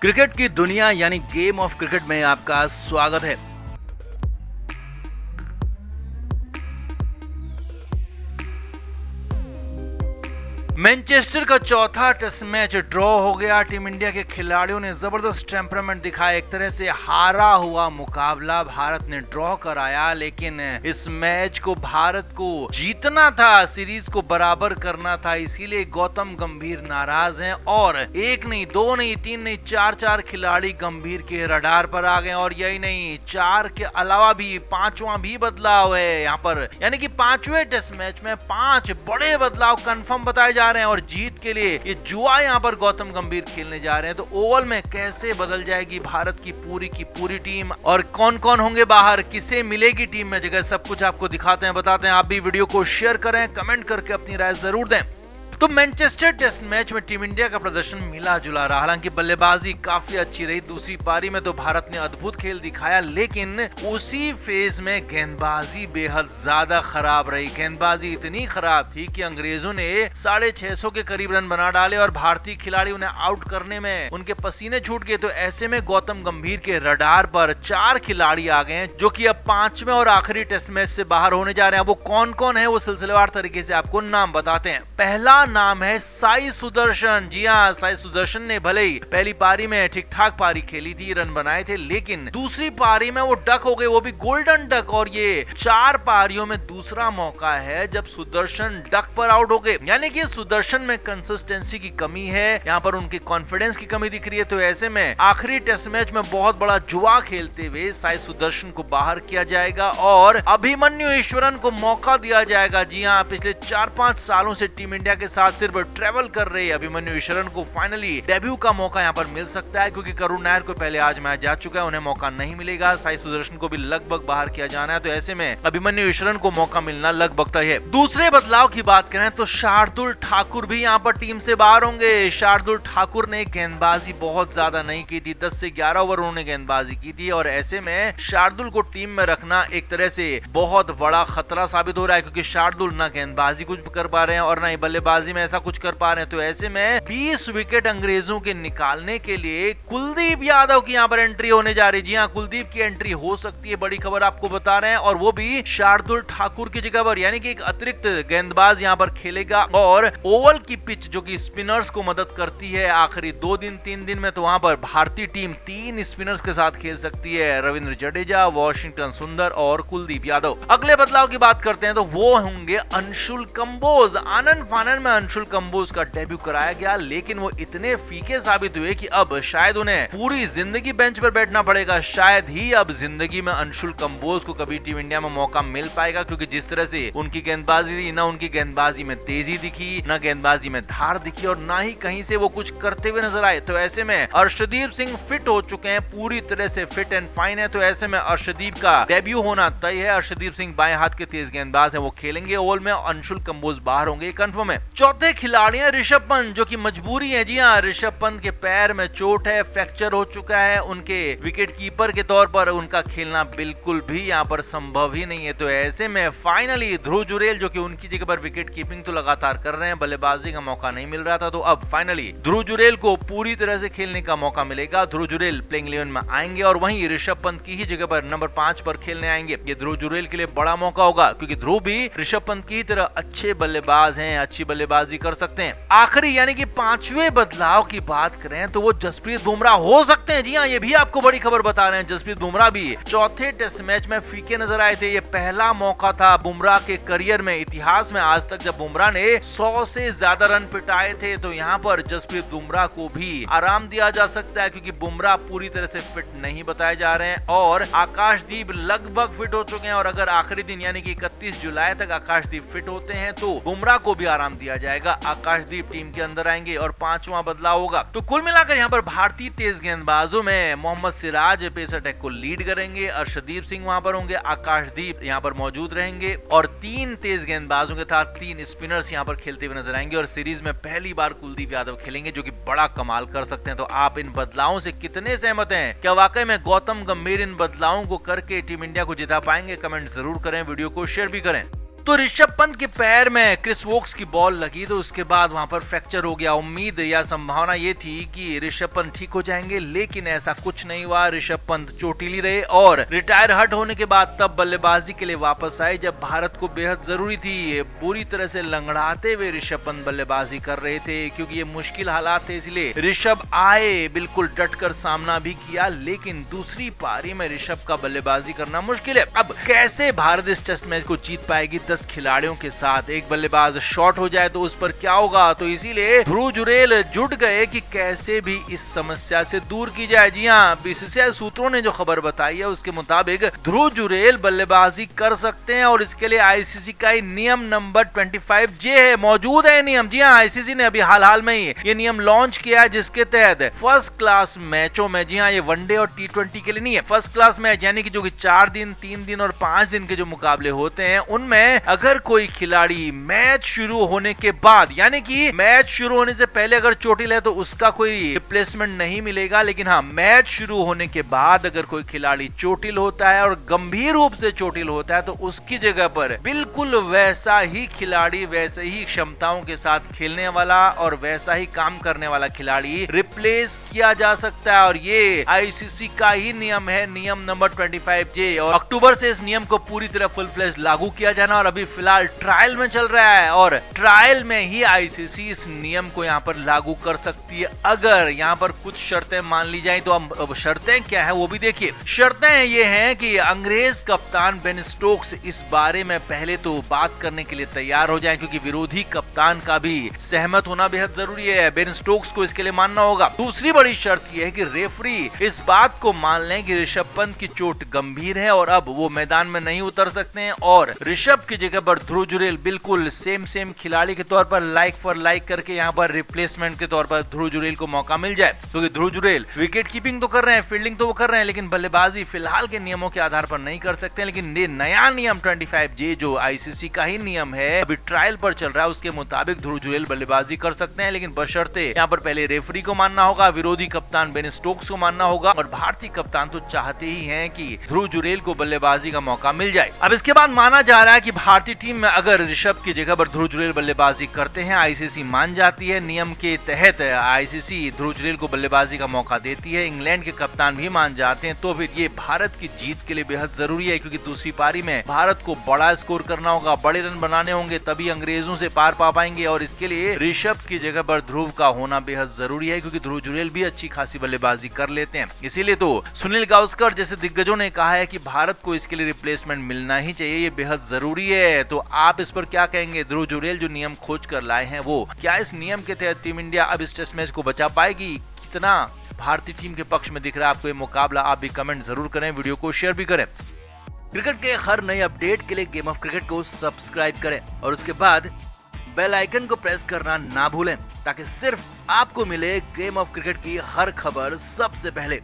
Cricket की दुनिया यानी गेम ऑफ क्रिकेट में आपका स्वागत है। मैनचेस्टर का चौथा टेस्ट मैच ड्रॉ हो गया। टीम इंडिया के खिलाड़ियों ने जबरदस्त टेम्परामेंट दिखाया, एक तरह से हारा हुआ मुकाबला भारत ने ड्रॉ कराया, लेकिन इस मैच को भारत को जीतना था, सीरीज को बराबर करना था, इसीलिए गौतम गंभीर नाराज हैं और एक नहीं, दो नहीं, तीन नहीं, चार खिलाड़ी गंभीर के रडार पर आ गए। और यही नहीं, चार के अलावा भी पांचवा भी बदलाव है यहाँ पर, यानी कि पांचवें टेस्ट मैच में 5 बड़े बदलाव कंफर्म बताए जा रहे हैं और जीत के लिए ये जुआ यहाँ पर गौतम गंभीर खेलने जा रहे हैं। तो ओवल में कैसे बदल जाएगी भारत की पूरी टीम और कौन कौन होंगे बाहर, किसे मिलेगी टीम में जगह, सब कुछ आपको दिखाते हैं, बताते हैं। आप भी वीडियो को शेयर करें, कमेंट करके अपनी राय जरूर दें। तो मैनचेस्टर टेस्ट मैच में टीम इंडिया का प्रदर्शन मिला जुला रहा, हालांकि बल्लेबाजी काफी अच्छी रही। दूसरी पारी में तो भारत ने अद्भुत खेल दिखाया, लेकिन उसी फेज में गेंदबाजी बेहद ज्यादा खराब रही। गेंदबाजी इतनी खराब थी कि अंग्रेजों ने 650 के करीब रन बना डाले और भारतीय खिलाड़ी उन्हें आउट करने में उनके पसीने छूट गए। तो ऐसे में गौतम गंभीर के रडार पर 4 खिलाड़ी आ गए हैं जो कि अब 5वें और आखिरी टेस्ट मैच से बाहर होने जा रहे हैं। वो कौन कौन है वो सिलसिलेवार तरीके से आपको नाम बताते हैं। पहला नाम है साई सुदर्शन। जी हाँ, साई सुदर्शन ने भले ही पहली पारी में ठीक ठाक पारी खेली थी, रन बनाए थे, लेकिन दूसरी पारी में वो डक हो गए, वो भी गोल्डन डक। और ये 4 पारियों में दूसरा मौका है जब सुदर्शन डक पर आउट हो गए, यानी कि सुदर्शन में कंसिस्टेंसी की कमी है, यहाँ पर उनकी कॉन्फिडेंस की कमी दिख रही है। तो ऐसे में आखिरी टेस्ट मैच में बहुत बड़ा जुआ खेलते हुए साई सुदर्शन को बाहर किया जाएगा और अभिमन्यु ईश्वरन को मौका दिया जाएगा। जी हाँ, पिछले 4-5 सालों से टीम इंडिया के साथ सिर्फ ट्रेवल कर रहे अभिमन्यु ईश्वरन को फाइनली डेब्यू का मौका यहाँ पर मिल सकता है, क्योंकि करुण नायर को पहले आज मैच जा चुका है, उन्हें मौका नहीं मिलेगा। साई सुदर्शन को भी लगभग बाहर किया जाना है, तो ऐसे में अभिमन्यु ईश्वरन को मौका मिलना लगभग तय है। दूसरे बदलाव की बात करें तो शार्दुल ठाकुर भी यहाँ पर टीम से बाहर होंगे। शार्दुल ठाकुर ने गेंदबाजी बहुत ज्यादा नहीं की थी, 10 से 11 ओवर उन्होंने गेंदबाजी की थी और ऐसे में शार्दुल को टीम में रखना एक तरह से बहुत बड़ा खतरा साबित हो रहा है, क्योंकि शार्दुल ना गेंदबाजी कुछ कर पा रहे हैं और ना ही बल्लेबाजी में ऐसा कुछ कर पा रहे हैं। तो ऐसे में 20 विकेट अंग्रेजों के निकालने के लिए कुलदीप यादव की यहाँ पर एंट्री होने जा रही है। जी हाँ, कुलदीप की एंट्री हो सकती है, बड़ी खबर आपको बता रहे हैं, और वो भी शार्दुल ठाकुर की जगह पर, यानी कि एक अतिरिक्त गेंदबाज यहाँ पर खेलेगा। और ओवल की पिच जो कि स्पिनर्स को मदद करती है आखिरी 2 दिन 3 दिन में, तो वहां पर भारतीय टीम 3 स्पिनर्स के साथ खेल सकती है, रविंद्र जडेजा, वॉशिंगटन सुंदर और कुलदीप यादव। अगले बदलाव की बात करते हैं तो वो होंगे अंशुल कंबोज। आनंद फानन में अंशुल कंबोज का डेब्यू कराया गया, लेकिन वो इतने फीके साबित हुए कि अब शायद उन्हें पूरी जिंदगी बेंच पर बैठना पड़ेगा। शायद ही अब जिंदगी में अंशुल कंबोज को कभी टीम इंडिया में मौका मिल पाएगा, क्योंकि जिस तरह से उनकी गेंदबाजी थी, ना उनकी गेंदबाजी में तेजी दिखी, ना गेंदबाजी में धार दिखी और ना ही कहीं से वो कुछ करते हुए नजर आए। तो ऐसे में अर्शदीप सिंह फिट हो चुके हैं, पूरी तरह से फिट एंड फाइन है। तो ऐसे में अर्शदीप का डेब्यू होना तय है। अर्शदीप सिंह बाएं हाथ के तेज गेंदबाज हैं, वो खेलेंगे ओवल में। अंशुल कंबोज बाहर होंगे, कंफर्म है। चौथे खिलाड़ी हैं ऋषभ पंत, जो कि मजबूरी है। जी हाँ, ऋषभ पंत के पैर में चोट है, फ्रैक्चर हो चुका है, उनके विकेट कीपर के तौर पर उनका खेलना बिल्कुल भी यहाँ पर संभव ही नहीं है। तो ऐसे में फाइनली ध्रुव जुरेल, जो कि उनकी जगह पर विकेट कीपिंग तो लगातार कर रहे हैं, बल्लेबाजी का मौका नहीं मिल रहा था, तो अब फाइनली ध्रुव जुरेल को पूरी तरह से खेलने का मौका मिलेगा। ध्रुव जुरेल प्लेइंग 11 में आएंगे और वहीं ऋषभ पंत की ही जगह पर नंबर 5 पर खेलने आएंगे। ये ध्रुव जुरेल के लिए बड़ा मौका होगा, क्योंकि ध्रुव भी ऋषभ पंत की तरह अच्छे बल्लेबाज हैं, अच्छी बल्लेबाजी कर सकते हैं। आखिरी यानी कि 5वें बदलाव की बात करें तो वो जसप्रीत बुमराह हो सकते हैं। जी हाँ, ये भी आपको बड़ी खबर बता रहे हैं। जसप्रीत बुमराह भी चौथे टेस्ट मैच में फीके नजर आए थे। ये पहला मौका था बुमराह के करियर में, इतिहास में आज तक जब बुमराह ने 100 से ज्यादा रन पिटाए थे। तो यहाँ पर जसप्रीत बुमराह को भी आराम दिया जा सकता है, क्योंकि बुमराह पूरी तरह से फिट नहीं बताए जा रहे हैं और आकाशदीप लगभग फिट हो चुके हैं। और अगर आखिरी दिन यानी कि 31 जुलाई तक आकाशदीप फिट होते हैं तो बुमराह को भी आराम दिया जाएगा। आकाशदीप टीम के अंदर आएंगे और 5वां बदलाव होगा। तो कुल मिलाकर यहाँ पर भारतीय तेज गेंदबाजों में मोहम्मद सिराज पेस अटैक को लीड करेंगे, अर्शदीप सिंह वहां पर होंगे, आकाशदीप यहाँ पर मौजूद रहेंगे और 3 तेज गेंदबाजों के साथ 3 स्पिनर्स यहाँ पर खेलते हुए नजर आएंगे। और सीरीज में पहली बार कुलदीप यादव खेलेंगे, जो कि बड़ा कमाल कर सकते हैं। तो आप इन बदलावों से कितने सहमत हैं? क्या वाकई में गौतम गंभीर इन बदलावों को करके टीम इंडिया को जिता पाएंगे? कमेंट जरूर करें, वीडियो को शेयर भी करें। तो ऋषभ पंत के पैर में क्रिस वोक्स की बॉल लगी तो उसके बाद वहां पर फ्रैक्चर हो गया। उम्मीद या संभावना ये थी कि ऋषभ पंत ठीक हो जाएंगे, लेकिन ऐसा कुछ नहीं हुआ। ऋषभ पंत चोटिल रहे और रिटायर हट होने के बाद तब बल्लेबाजी के लिए वापस आए जब भारत को बेहद जरूरी थी। बुरी तरह से लंगड़ाते हुए ऋषभ पंत बल्लेबाजी कर रहे थे क्योंकि ये मुश्किल हालात थे, इसलिए ऋषभ आए, बिल्कुल डटकर सामना भी किया, लेकिन दूसरी पारी में ऋषभ का बल्लेबाजी करना मुश्किल है। अब कैसे भारत इस टेस्ट मैच को जीत पाएगी 10 खिलाड़ियों के साथ? एक बल्लेबाज शॉर्ट हो जाए तो उस पर क्या होगा? तो इसीलिए ध्रुव जुरेल जुट गए कि कैसे भी इस समस्या से दूर की जाए। जी हाँ, बीसीसीआई सूत्रों ने जो खबर बताई है उसके मुताबिक ध्रुव जुरेल बल्लेबाजी कर सकते हैं और इसके लिए आईसीसी का नियम नंबर 25J है, मौजूद है नियम। जी हाँ, आईसीसी ने अभी हाल में ही ये नियम लॉन्च किया है जिसके तहत फर्स्ट क्लास मैचों में, जी हाँ, ये वनडे और T20 के लिए नहीं है, फर्स्ट क्लास मैच यानी कि जो कि 4 दिन, 3 दिन और 5 दिन के जो मुकाबले होते हैं उनमें अगर कोई खिलाड़ी मैच शुरू होने के बाद, यानी कि मैच शुरू होने से पहले अगर चोटिल है तो उसका कोई रिप्लेसमेंट नहीं मिलेगा, लेकिन हाँ, मैच शुरू होने के बाद अगर कोई खिलाड़ी चोटिल होता है और गंभीर रूप से चोटिल होता है तो उसकी जगह पर बिल्कुल वैसा ही खिलाड़ी, वैसे ही क्षमताओं के साथ खेलने वाला और वैसा ही काम करने वाला खिलाड़ी रिप्लेस किया जा सकता है। और ये आईसीसी का ही नियम है, नियम नंबर 25J, और अक्टूबर से इस नियम को पूरी तरह फुल फ्लेज लागू किया जाना और अभी फिलहाल ट्रायल में चल रहा है और ट्रायल में ही आईसीसी इस नियम को यहाँ पर लागू कर सकती है अगर यहाँ पर कुछ शर्तें मान ली जाए। तो अब शर्तें क्या है वो भी देखिए। शर्तें ये हैं कि अंग्रेज कप्तान बेन स्टोक्स इस बारे में पहले तो बात करने के लिए तैयार हो जाए क्योंकि विरोधी कप्तान का भी सहमत होना बेहद जरूरी है, बेन स्टोक्स को इसके लिए मानना होगा। दूसरी बड़ी शर्त यह है कि रेफरी इस बात को मान लें कि ऋषभ पंत की चोट गंभीर है और अब वो मैदान में नहीं उतर सकते हैं और ऋषभ की जगह पर ध्रुव जुरेल बिल्कुल सेम खिलाड़ी के तौर पर लाइक फॉर लाइक करके यहाँ पर रिप्लेसमेंट के तौर पर ध्रुव जुरेल को मौका मिल जाए। क्योंकि ध्रुव जुरेल विकेट कीपिंग तो कर रहे हैं, फील्डिंग तो वो कर रहे हैं, लेकिन बल्लेबाजी फिलहाल के नियमों के आधार पर नहीं कर सकते। लेकिन ये नया नियम 25J जो आईसीसी का ही नियम है, अभी ट्रायल पर चल रहा है, उसके मुताबिक ध्रुव जुरेल बल्लेबाजी कर सकते हैं, लेकिन बशर्ते यहाँ पर पहले रेफरी को मानना होगा, विरोधी कप्तान बेन स्टोक्स को मानना होगा और भारतीय कप्तान तो चाहते ही हैं कि ध्रुव जुरेल को बल्लेबाजी का मौका मिल जाए। अब इसके बाद माना जा रहा है कि भारतीय टीम में अगर ऋषभ की जगह पर ध्रुव जुरेल बल्लेबाजी करते हैं, आईसीसी मान जाती है, नियम के तहत आईसीसी ध्रुव जुरेल को बल्लेबाजी का मौका देती है, इंग्लैंड के कप्तान भी मान जाते हैं, तो फिर ये भारत की जीत के लिए बेहद जरूरी है क्योंकि दूसरी पारी में भारत को बड़ा स्कोर करना होगा, बड़े रन बनाने होंगे, तभी अंग्रेजों से पार पा पाएंगे और इसके लिए ऋषभ की जगह पर ध्रुव का होना बेहद जरूरी है क्योंकि ध्रुव जुरेल भी अच्छी खासी बल्लेबाजी कर लेते हैं। इसीलिए तो सुनील गावस्कर जैसे दिग्गजों ने कहा है कि भारत को इसके लिए रिप्लेसमेंट मिलना ही चाहिए, ये बेहद जरूरी है। तो आप इस पर क्या कहेंगे? ध्रुव जुरेल जो नियम खोज कर लाए हैं वो क्या इस नियम के तहत टीम इंडिया अब इस टेस्ट मैच को बचा पाएगी? कितना भारतीय टीम के पक्ष में दिख रहा है आपको ये मुकाबला? आप भी कमेंट जरूर करें, वीडियो को शेयर भी करें। क्रिकेट के हर नए अपडेट के लिए गेम ऑफ क्रिकेट को सब्सक्राइब करें और उसके बाद बेल आइकन को प्रेस करना ना भूलें ताकि सिर्फ आपको मिले गेम ऑफ क्रिकेट की हर खबर सबसे पहले।